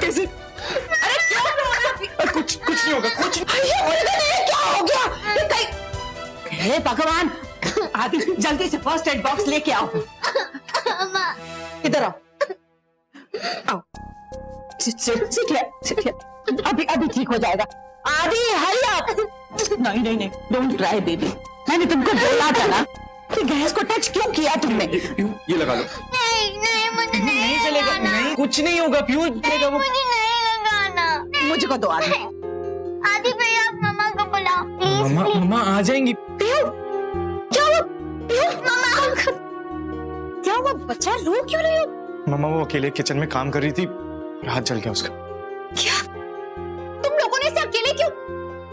कैसे? अरे क्यों रो रहे हो? कुछ नहीं होगा, कुछ क्या हो गया? हे भगवान, आदि जल्दी से फर्स्ट एड बॉक्स लेके आओ। इधर आओ, आओ, sit here। अभी ठीक हो जाएगा। आदि हरी आप। नहीं, डोंट क्राई बेबी। मैंने तुमको बोला था ना कि गैस को टच क्यों किया तुमने? ये लगा लो। नहीं, मुझे नहीं चलेगा, नहीं कुछ नहीं होगा प्यू, चलेगा वो। मुझे नहीं लगाना। मुझे को दो आदि। आदि भैया आप मम्मा को बुलाओ प्लीज। मम्मा आ जाएंगी। पियो, क्या हुआ? पियो, मम्मा क्या हुआ? बच्चा रो क्यों रही हो? मम्मा वो अकेले किचन में काम कर रही थी, हाथ जल गया उसका। क्या? तुम लोगों ने इसे अकेले क्यों?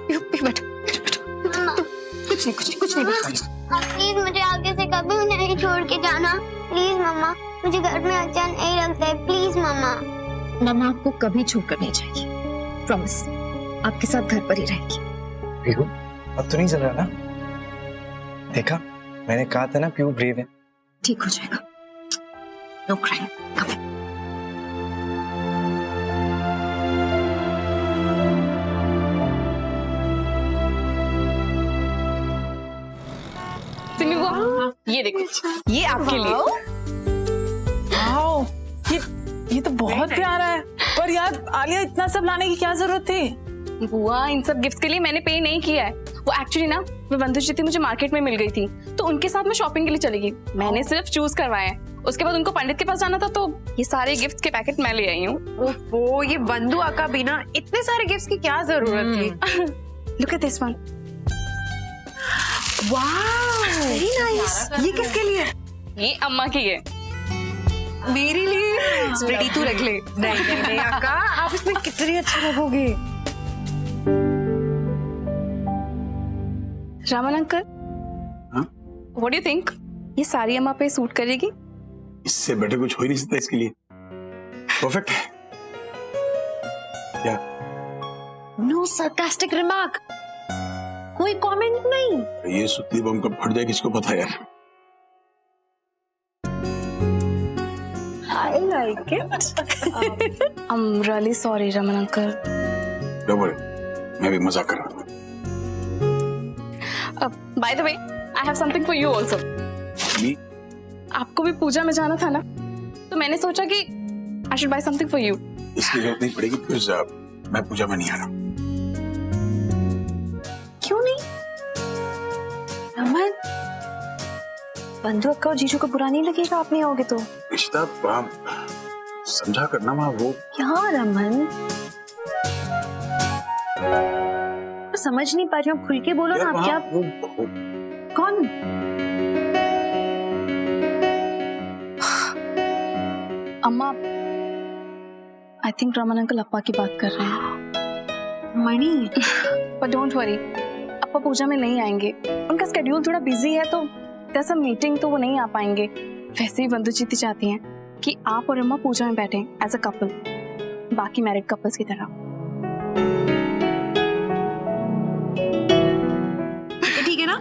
पियो, बैठो। मम्मा कुछ नहीं। प्लीज मुझे आगे से कभी नहीं छोड़ के जाना प्लीज मम्मा। मुझे घर में अच्छा नहीं लगता है प्लीज मम्मा। मम्मा आपको कभी छोड़कर नहीं जाएगी, प्रॉमिस। आपके साथ घर पर ही रहेगी। पीहू, अब तो नहीं चल रहा ना? देखा, मैंने कहा था ना पीहू ब्रेव है। ठीक हो जाएगा। No crime. कम। सिमी वो ये देखो, ये आपके लिए। वाओ, ये तो बहुत प्यारा है। पर यार आलिया, इतना सब लाने की क्या जरूरत थी? बुआ, इन सब गिफ्ट्स के लिए मैंने पे नहीं किया है। वो एक्चुअली ना, वो वंदुजीति मुझे मार्केट में मिल गई थी, तो उनके साथ मैं शॉपिंग के लिए चली गई। मैंने सिर्फ चूज करवाए हैं। उसके बाद उनको पंडित के पास जाना था, तो ये सारे गिफ्ट्स के पैकेट मैं ले आई हूँ। ओहो, ये बंधु आका बिना इतने सारे गिफ्ट्स की क्या जरूरत थी? Look at this one. वाह, वेरी नाइस। ये किसके लिए? ये अम्मा की है। मेरे लिए? स्प्रेडी तू रख ले। नहीं आका, आप इसमें कितनी अच्छी लगोगे। Raman uncle, what do you think? ये सारी अम्मा पे सूट करेगी? इससे बेटर कुछ हो ही नहीं सकता इसके लिए। परफेक्ट है। क्या? नो sarcastic रिमार्क, कोई कमेंट नहीं। ये सुतली बम कब फट जाए किसको पता यार। I like it. I'm really sorry, Raman uncle. Don't worry, मैं भी मजाक कर रहा हूँ। By the way, I have something for you also. Me? आपको भी पूजा में जाना था ना, तो मैंने सोचा कि I should buy something for you. इसकी जरूरत नहीं पड़ेगी because मैं पूजा में नहीं आ रहा। क्यों नहीं? रमन, बंधु अक्का और जीजू को बुरा नहीं लगेगा आप नहीं आओगे तो? रिश्ता समझा करना वहाँ वो। क्या रमन, समझ नहीं पा रही हूँ, खुल के बोलो ना। आप क्या? कौन? अम्मा, I think रमन अंकल अप्पा की बात कर रहे हैं। मणि, But don't worry, अप्पा पूजा में नहीं आएंगे। उनका स्केड्यूल थोड़ा बिजी है, तो there's a मीटिंग, तो वो नहीं आ पाएंगे। वैसे ही वंदुजीति चाहती हैं कि आप और अम्मा पूजा में बैठें एज अ कपल, बाकी मैरिड कपल्स की तरह। ठीक है ना?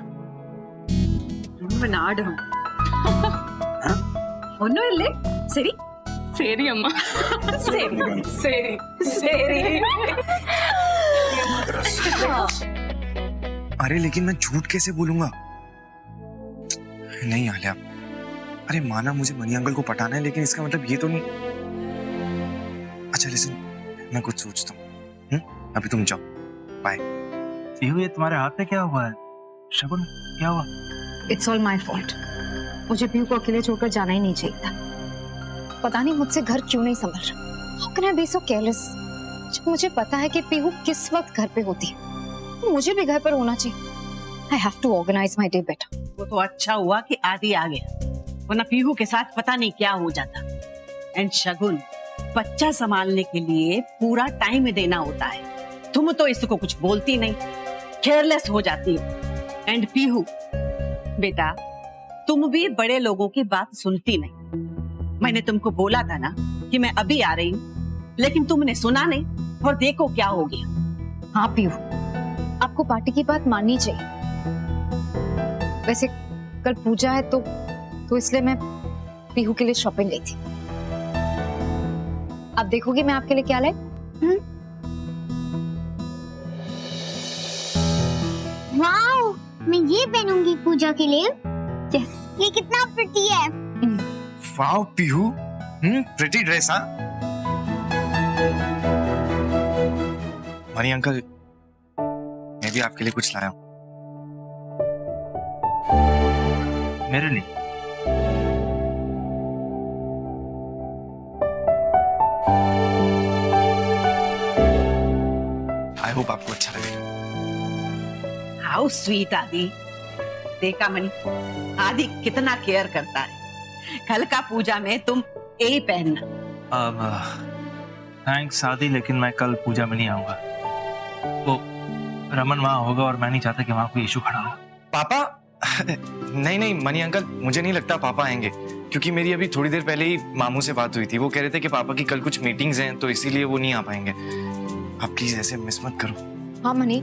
बनाड हूँ। ಒನ್ನುವಿಲ್ಲೆ ಸರಿ ಸೇರಿ ಅಮ್ಮ ಸರಿ ಸರಿ अरे लेकिन मैं झूठ कैसे बोलूंगा? नहीं आलिया, अरे माना मुझे मनी अंकल को पटाना है, लेकिन इसका मतलब ये तो नहीं। अच्छा लिसन, मैं कुछ सोचता हूँ। अभी तुम जाओ, बाय। ये तुम्हारे हाथ में क्या हुआ है? शगुन, क्या हुआ? It's all my fault. मुझे पीहू को अकेले छोड़कर जाना ही नहीं चाहिए था। पता नहीं मुझसे घर क्यों नहीं संभल रहा। How can I be so careless? जब मुझे पता है कि पीहू किस वक्त घर पे होती है, तो मुझे भी घर पर होना चाहिए। I have to organise my day better. वो तो अच्छा हुआ कि आदि आ गया, वरना पीहू के साथ पता नहीं क्या हो जाता। एंड शगुन, बच्चा संभालने के लिए पूरा टाइम देना होता है। तुम तो इसको कुछ बोलती नहीं, केयरलेस हो जाती हो। एंड पीहू बेटा, तुम भी बड़े लोगों की बात सुनती नहीं। मैंने तुमको बोला था ना कि मैं अभी आ रही हूँ, लेकिन तुमने सुना नहीं, और देखो क्या हो गया। हाँ पीहू, आपको पार्टी की बात माननी चाहिए। वैसे कल पूजा है तो इसलिए मैं पीहू के लिए शॉपिंग गई थी। अब देखोगे मैं आपके लिए क्या लाई। वाओ, मैं ये पहनूंगी पूजा के लिए। यस, ये कितना प्रिटी है। Wow Pihu, pretty dress. हाँ मनी अंकल, मैं भी आपके लिए कुछ लाया हूँ। मेरे लिए? आई होप आपको अच्छा लगेगा। हाउ स्वीट आदि। देखा मनी, आदि कितना केयर करता है। कल का पूजा में तुम यही पहनना। थैंक्स आदि, लेकिन मैं कल पूजा में नहीं आऊंगा। वो रमन वहां होगा और मैं नहीं चाहता कि वहां कोई इशू खड़ा हो। पापा? नहीं नहीं मनी अंकल, मुझे नहीं लगता पापा आएंगे, क्योंकि मेरी अभी थोड़ी देर पहले ही मामू से बात हुई थी। वो कह रहे थे कि पापा की कल कुछ मीटिंग्स हैं, तो इसीलिए वो नहीं आ पाएंगे। आप प्लीज ऐसे मिस मत करो। हाँ मनी,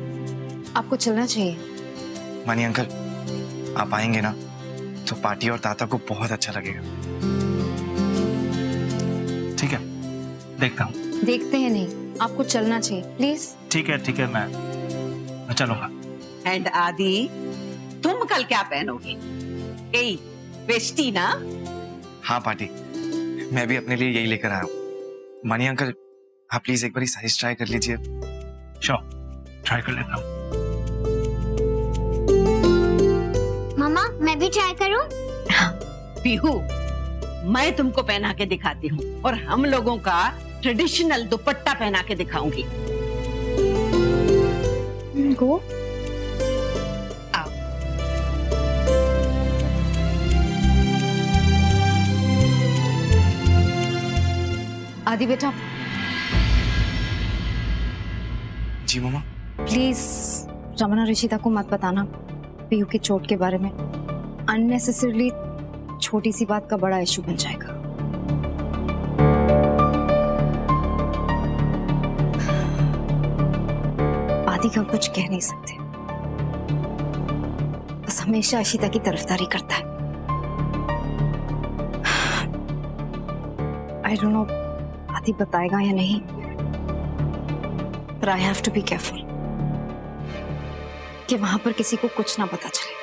आपको चलना चाहिए। मनी अंकल, आप आएंगे ना तो पार्टी और ताता को बहुत अच्छा लगेगा। ठीक है, देखता हूँ। देखते हैं नहीं, आपको चलना चाहिए प्लीज। ठीक है, मैं चलूंगा। एंड आदि, तुम कल क्या पहनोगे? यही वेस्टी ना? हाँ पार्टी, मैं भी अपने लिए यही लेकर आया हूँ। मनी अंकल, आप प्लीज एक बार साइज ट्राई कर लीजिए। श्योर, ट्राई कर लेता हूँ। मम्मा, मैं भी ट्राई करूं? पीहू, मैं तुमको पहना के दिखाती हूँ और हम लोगों का ट्रेडिशनल दुपट्टा पहना के दिखाऊंगी। गो। आओ। आदि बेटा, जी मम्मा। प्लीज रमना ऋषिता को मत बताना पीयू की चोट के बारे में। अननेसेसरली छोटी सी बात का बड़ा इशू बन जाएगा। आदि का कुछ कह नहीं सकते, बस हमेशा अशिता की तरफदारी करता है। आई डोंट नो आदि बताएगा या नहीं, पर I have to be careful कि वहां पर किसी को कुछ ना पता चले।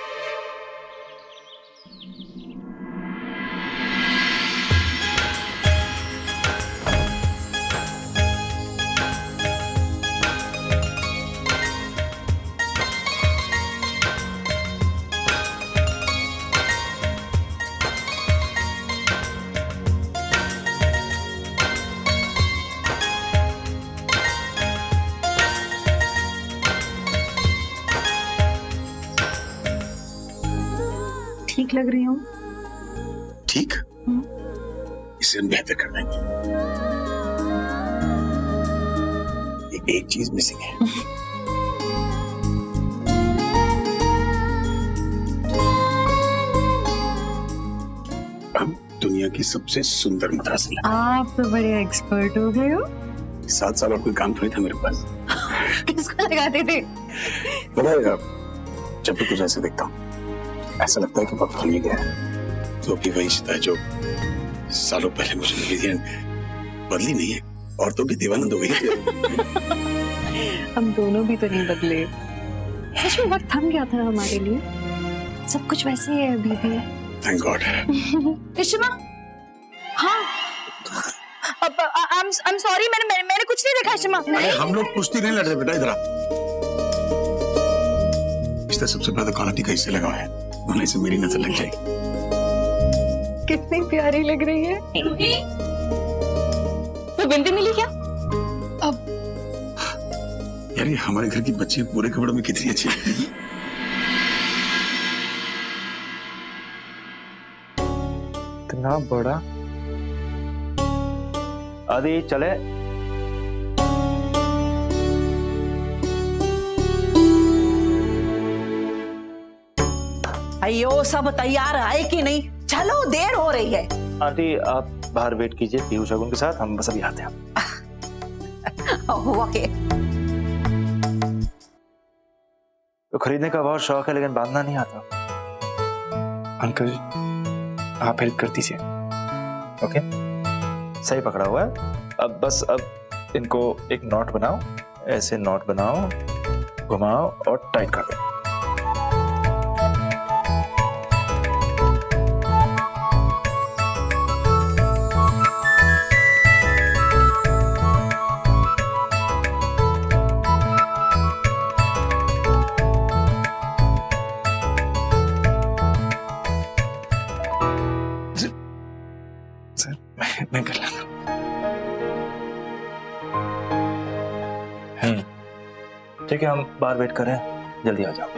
ठीक लग रही हूँ? ठीक, इसे हम बेहतर कर देंगे। एक चीज मिसिंग है। हम दुनिया की सबसे सुंदर मद्रासी लगा। आप तो बड़े एक्सपर्ट हो गए हो। 7 साल और कोई काम थोड़ी था मेरे पास। किसको लगाते थे? पता है, जब भी कुछ ऐसे देखता हूँ ऐसा लगता है कि वक्त खुल गया है। तो अभी वही शिता है जो सालों पहले मुझे मिली थी। बदली नहीं है, औरतों की दीवानंद हो गई है। हम दोनों भी तो नहीं बदले। सच में वक्त थम गया था हमारे लिए। सब कुछ वैसे ही है अभी भी। Thank God. विश्मा, हाँ। I'm sorry, मैंने कुछ नहीं देखा विश्मा। अरे हम लोग कुश्ती नहीं लड़ रहे बेटा, इधर आ। रिश्ता सबसे पहले काला टीका इससे लगा है, वरना इसे मेरी नजर लग जाएगी। कितनी प्यारी लग रही है। तो बिंदी मिली क्या? अब यार, ये हमारे घर की बच्ची पूरे कपड़ों में कितनी अच्छी लगती है। इतना बड़ा। आदि चले। अयो, सब तैयार है कि नहीं? चलो, देर हो रही है। आंटी आप बाहर वेट कीजिए पीहू शगुन के साथ, हम बस अभी आते हैं। ओके। तो खरीदने का बहुत शौक है लेकिन बांधना नहीं आता। अंकल, आप हेल्प कर दीजिए। ओके, सही पकड़ा हुआ है। अब इनको एक नॉट बनाओ, ऐसे नॉट बनाओ, घुमाओ और टाइट कर दो। मैं कर लेता हूँ। ठीक है, हम बाहर वेट कर रहे हैं, जल्दी आ जाओ।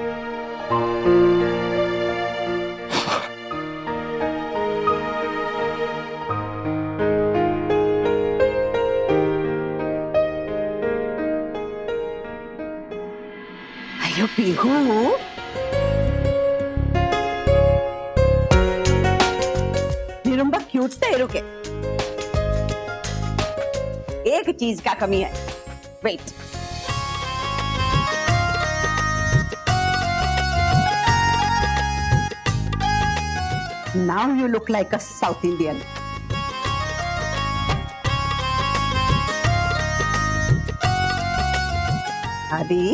अयो पीहू, नी रुंबा क्यूट है रुके। एक चीज का कमी है, wait. Now you look like a South Indian. आदि,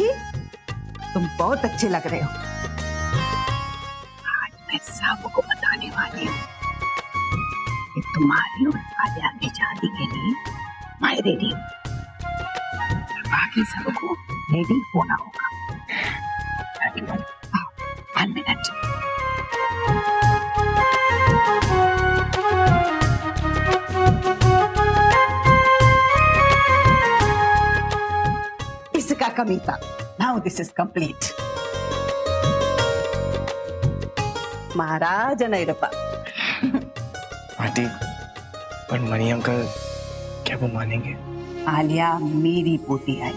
तुम बहुत अच्छे लग रहे हो। आज मैं सबको बताने वाली हूँ कि तुम्हारी और आलिया की शादी के लिए मैं रेडी हूँ। बाकी सबको रेडी होना होगा। 1 मिनट। इसका कमी था। Now this is complete. महाराज नैरपा। आंटी, पर मनी अंकल क्या वो मानेंगे? आलिया मेरी पोती आई,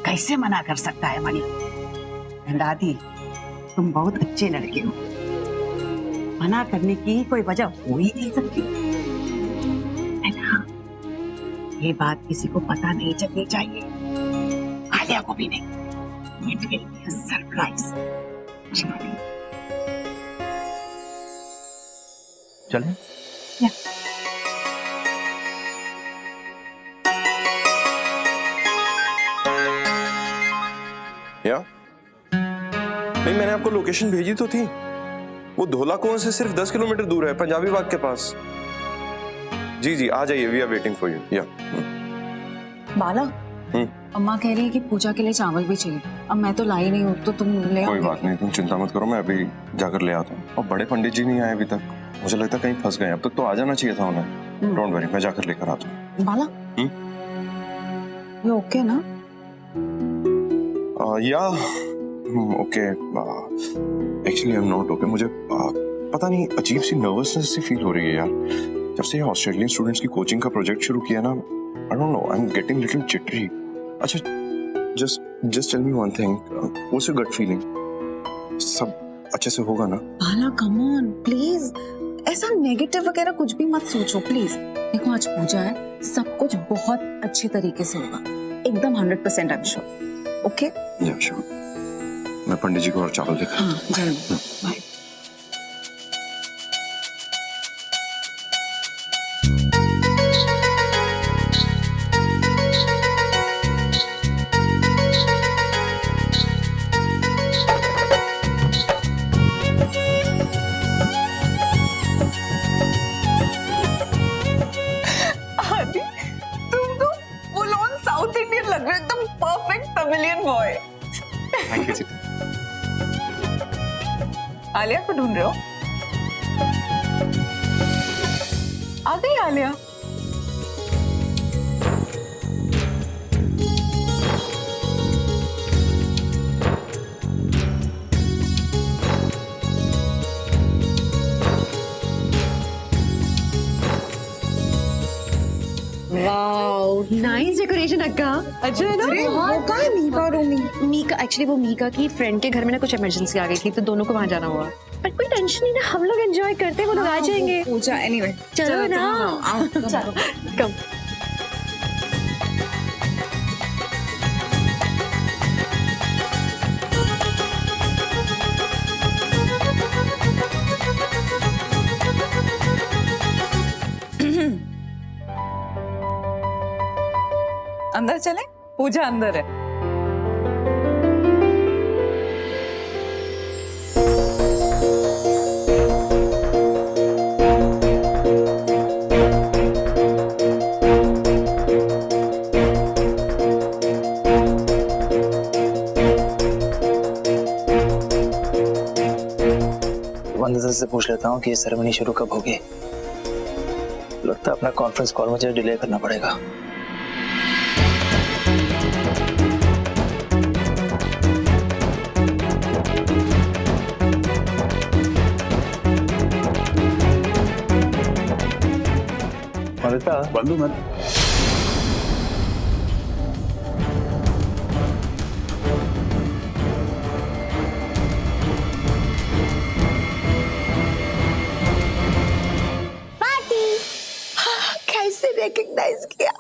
कैसे मना कर सकता है मनी? दादी, तुम बहुत अच्छे लड़के हो, मना करने की कोई वजह हो ही नहीं सकती। ये बात किसी को पता नहीं चलनी चाहिए, आलिया को भी नहीं। It will be a surprise. चलें? Yeah. या? नहीं, मैंने आपको लोकेशन भेजी तो थी। वो धोला कुआं से सिर्फ 10 किलोमीटर दूर है, पंजाबी बाग के पास। जी जी, आ जाइए, we are waiting for you. या बाला, अम्मा कह रही है कि पूजा के लिए चावल भी चाहिए। अब मैं तो लाई नहीं हूँ, तो तुम ले आओ। कोई बात नहीं, तुम चिंता मत करो, मैं अभी जाकर ले आता हूँ। और बड़े पंडित जी नहीं आए अभी तक, मुझे लगता है कहीं फंस गए। अब तक तो आ जाना चाहिए था उन्हें। डोंट वरी, मैं जाकर लेकर आता हूँ। बाला, ये ओके ना? या okay, actually I am not okay. मुझे पता नहीं, अजीब सी नर्वसनेस सी फील हो रही है यार। जब से ऑस्ट्रेलियन स्टूडेंट्स की कोचिंग का प्रोजेक्ट शुरू किया ना, I don't know, I am getting little jittery. अच्छा, just tell me one thing. What's your gut feeling? सब अच्छे से होगा ना? बाला, कम ऑन प्लीज, ऐसा नेगेटिव वगैरह कुछ भी मत सोचो प्लीज। देखो, आज पूजा है, सब कुछ बहुत अच्छे तरीके से होगा, एकदम 100% आई एम श्योर। ओके? या श्योर। मैं पंडित जी को और चावल लेकर। हाँ, जरूर। बाय। थैंक यू जी। आलिया को ढूंढ रहे हो? आ गई आलिया। नाइस डेकोरेशन अक्का। अच्छा है ना? वो कहाँ है मीका और मीका एक्चुअली वो मीका की फ्रेंड के घर में ना कुछ इमरजेंसी आ गई थी, तो दोनों को वहाँ जाना हुआ। पर कोई टेंशन नहीं ना, हम लोग एंजॉय करते हैं, वो लोग आ जाएंगे। पूजा एनीवे, चलो ना, कम। अंदर चले, पूजा अंदर है। वंदना से पूछ लेता हूँ कि ये सेरेमनी शुरू कब होगी। लगता है अपना कॉन्फ्रेंस कॉल मुझे डिले करना पड़ेगा। वंदना, बंधु मत। कैसे रिकॉग्नाइज किया?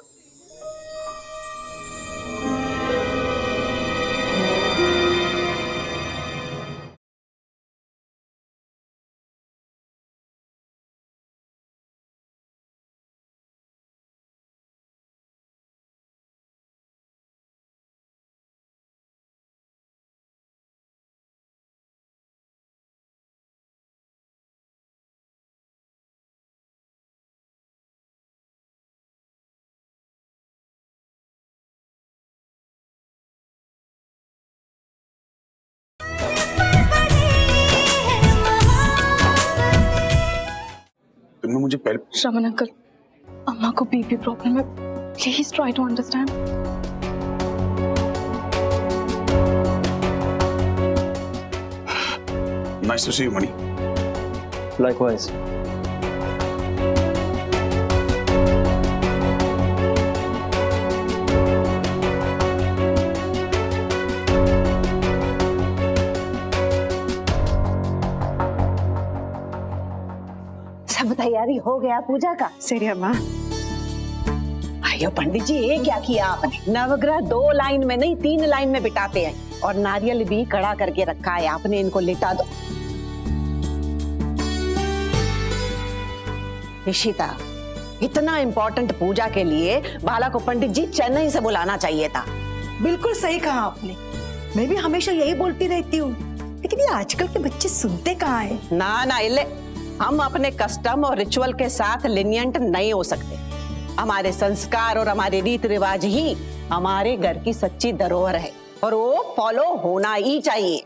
तुमने मुझे पहले श्रवण अंकल, अम्मा को बीपी प्रॉब्लम है, please try to understand. Nice to see you Mani. Likewise. सब तैयारी हो गया पूजा का? सही अम्मा। अयो पंडित जी, ये क्या किया आपने? नवग्रह 2 लाइन में नहीं 3 लाइन में बिठाते हैं, और नारियल भी कड़ा करके रखा है आपने। इनको लिटा दो। इशिता, इतना इम्पोर्टेंट पूजा के लिए बाला को पंडित जी चेन्नई से बुलाना चाहिए था। बिल्कुल सही कहा आपने। मैं भी हमेशा यही बोलती रहती हूँ, लेकिन ये आजकल के बच्चे सुनते कहाँ हैं? ना ना इले, हम अपने कस्टम और रिचुअल के साथ लिनियंट नहीं हो सकते। हमारे संस्कार और हमारे रीति रिवाज ही हमारे घर की सच्ची धरोहर है, और वो फॉलो होना ही चाहिए।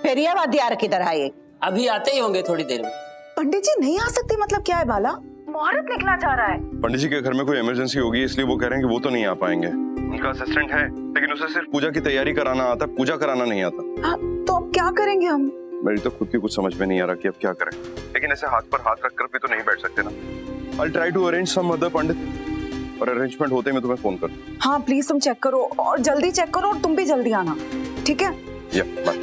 फिर ये वाद्यार किधर आए? अभी आते ही होंगे थोड़ी देर में। पंडित जी नहीं आ सकते मतलब क्या है बाला? मुहूर्त निकला जा रहा है। पंडित जी के घर में कोई इमरजेंसी होगी, इसलिए वो कह रहे हैं कि वो तो नहीं आ पाएंगे। उनका असिस्टेंट है, लेकिन उसे सिर्फ पूजा की तैयारी कराना आता, पूजा कराना नहीं आता। तो अब क्या करेंगे हम? मेरी तो खुद की कुछ समझ में नहीं आ रहा कि अब क्या करें, लेकिन ऐसे हाथ पर हाथ रखकर भी तो नहीं बैठ सकते ना। I'll try to arrange some other पंडित, और अरेंजमेंट होते मैं तुम्हें फोन कर। हाँ प्लीज तुम चेक करो, और जल्दी चेक करो, और तुम भी जल्दी आना, ठीक है? या बाय।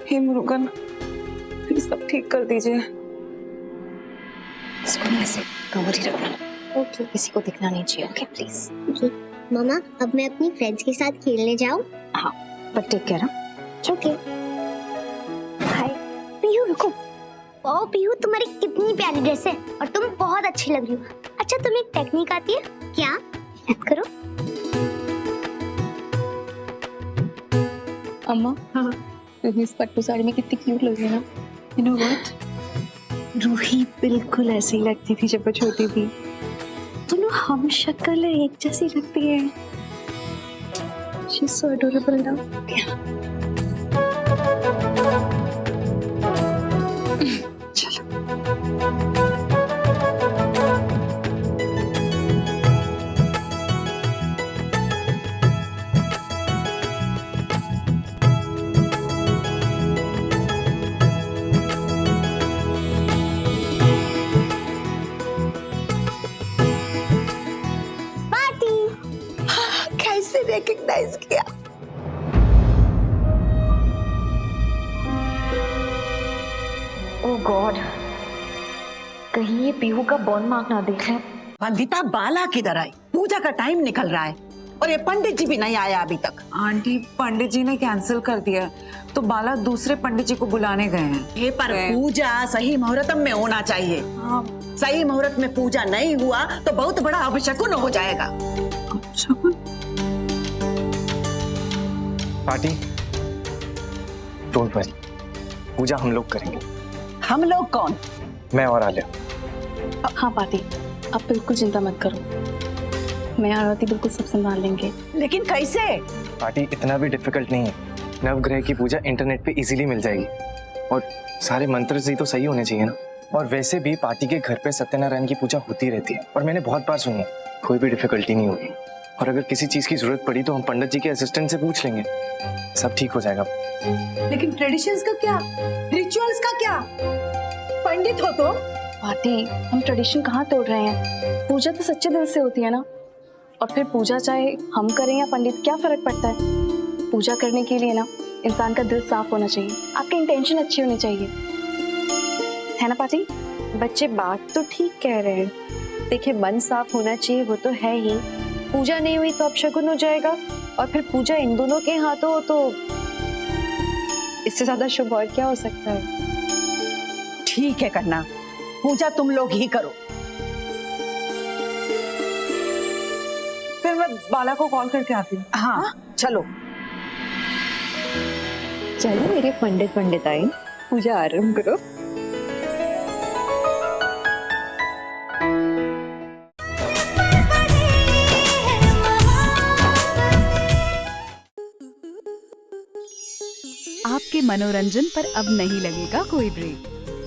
हे मुरुगन, प्लीज सब ठीक कर दीजिए। इसको ऐसे कवर ही रखना, ओके? किसी को दिखना नहीं चाहिए, ओके प्लीज। मामा, अब मैं अपनी फ्रेंड्स के साथ खेलने जाऊँ? हाँ, बट टेक केयर। ओके। हाय पीहू, रुको। ओ पीहू, तुम्हारी कितनी प्यारी ड्रेस है, और तुम बहुत अच्छी लग रही हो। अच्छा, तुम्हें एक टेक्निक आती है क्या? याद करो। अम्मा, हाँ, इस पट्टू साड़ी में कितनी क्यूट लग रही है ना। You know what? रूही बिल्कुल ऐसी ही लगती थी जब वो छोटी थी। दोनों हम शक्ल एक जैसी लगती है। She's so adorable now. चलो। कैसे रिकॉग्नाइज किया? ओह गॉड, कहीं ये पीहू का बॉर्न मार्क ना देख ले। वंदिता, बाला किधर आई? पूजा का टाइम निकल रहा है, और ये पंडित जी भी नहीं आया अभी तक। आंटी, पंडित जी ने कैंसिल कर दिया, तो बाला दूसरे पंडित जी को बुलाने गए हैं। ये पर पूजा सही मुहूर्त में होना चाहिए। हाँ, सही मुहूर्त में पूजा नहीं हुआ तो बहुत बड़ा अपशकुन हो जाएगा। पार्टी डोंट वरी, पूजा हम लोग करेंगे। हम लोग कौन? मैं और आलिया। हाँ पार्टी, आप बिल्कुल चिंता मत करो, मैं और आरती बिल्कुल सब संभाल लेंगे। लेकिन कैसे? पार्टी इतना भी डिफिकल्ट नहीं है, नवग्रह की पूजा इंटरनेट पे इजीली मिल जाएगी और सारे मंत्र जी तो सही होने चाहिए ना। और वैसे भी पार्टी के घर पे सत्यनारायण की पूजा होती रहती है और मैंने बहुत बार सुनी, कोई भी डिफिकल्टी नहीं होगी। और अगर किसी चीज की जरूरत पड़ी तो हम पंडित जी के असिस्टेंट से पूछ लेंगे, सब ठीक हो जाएगा। लेकिन ट्रेडिशंस का क्या, रिचुअल्स का क्या? पंडित हो तो? पार्टी, हम ट्रेडिशन कहाँ तोड़ रहे हैं? पूजा तो सच्चे दिल से होती है ना। और फिर पूजा चाहे हम करें या पंडित, क्या फर्क पड़ता है? पूजा करने के लिए ना इंसान का दिल साफ होना चाहिए, आपकी इंटेंशन अच्छी होनी चाहिए, है ना पार्टी? बच्चे बात तो ठीक कह रहे हैं, देखिए मन साफ होना चाहिए वो तो है ही, पूजा नहीं हुई तो अपशकुन हो जाएगा और फिर पूजा इन दोनों के हाथों हो तो इससे ज्यादा शुभ और क्या हो सकता है। ठीक है कन्ना, पूजा तुम लोग ही करो। फिर मैं बाला को कॉल करके आती हूँ। हाँ चलो चलो मेरे पंडित आए, पूजा आरंभ करो। आपके मनोरंजन पर अब नहीं लगेगा कोई ब्रेक।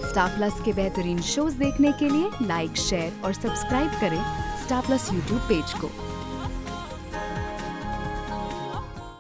स्टार प्लस के बेहतरीन शोज देखने के लिए लाइक, शेयर और सब्सक्राइब करें स्टार प्लस यूट्यूब पेज को।